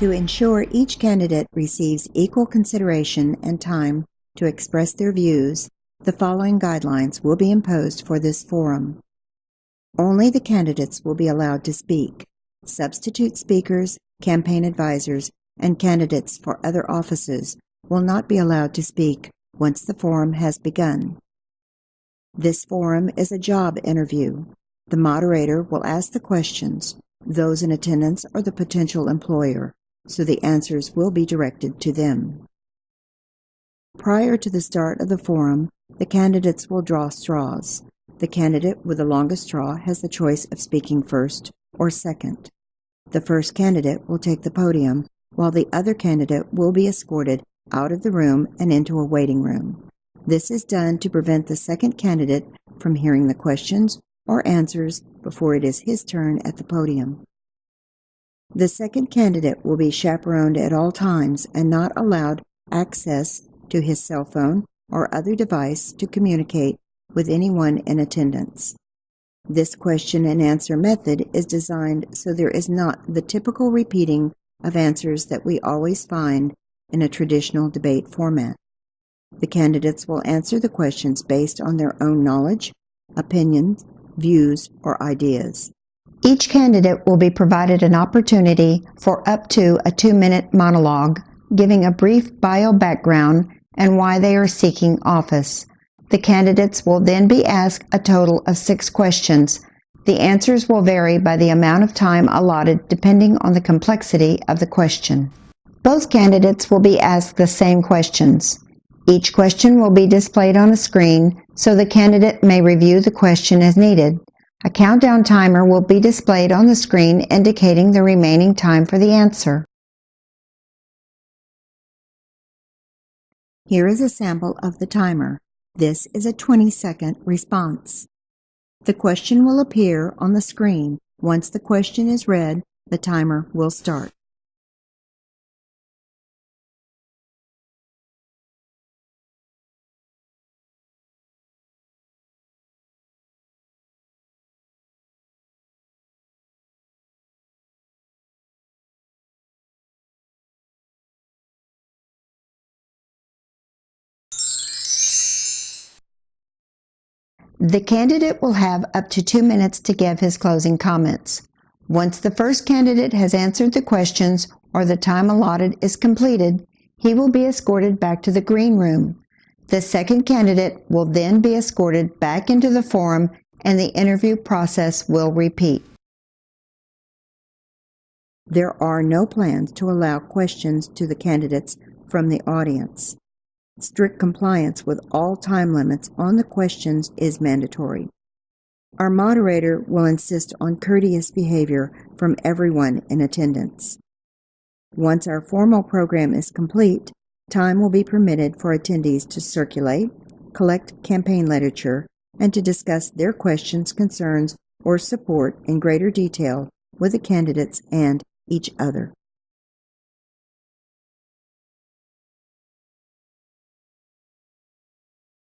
To ensure each candidate receives equal consideration and time to express their views, the following guidelines will be imposed for this forum. Only the candidates will be allowed to speak. Substitute speakers, campaign advisors, and candidates for other offices will not be allowed to speak once the forum has begun. This forum is a job interview. The moderator will ask the questions. Those in attendance are the potential employer, so the answers will be directed to them. Prior to the start of the forum, the candidates will draw straws. The candidate with the longest straw has the choice of speaking first or second. The first candidate will take the podium, while the other candidate will be escorted out of the room and into a waiting room. This is done to prevent the second candidate from hearing the questions or answers before it is his turn at the podium. The second candidate will be chaperoned at all times and not allowed access to his cell phone or other device to communicate with anyone in attendance. This question and answer method is designed so there is not the typical repeating of answers that we always find in a traditional debate format. The candidates will answer the questions based on their own knowledge, opinions, views, or ideas. Each candidate will be provided an opportunity for up to a 2-minute monologue, giving a brief bio background and why they are seeking office. The candidates will then be asked a total of 6 questions. The answers will vary by the amount of time allotted depending on the complexity of the question. Both candidates will be asked the same questions. Each question will be displayed on a screen so the candidate may review the question as needed. A countdown timer will be displayed on the screen indicating the remaining time for the answer. Here is a sample of the timer. This is a 20-second response. The question will appear on the screen. Once the question is read, the timer will start. The candidate will have up to 2 minutes to give his closing comments. Once the first candidate has answered the questions or the time allotted is completed, he will be escorted back to the green room. The second candidate will then be escorted back into the forum and the interview process will repeat. There are no plans to allow questions to the candidates from the audience. Strict compliance with all time limits on the questions is mandatory. Our moderator will insist on courteous behavior from everyone in attendance. Once our formal program is complete, time will be permitted for attendees to circulate, collect campaign literature, and to discuss their questions, concerns, or support in greater detail with the candidates and each other.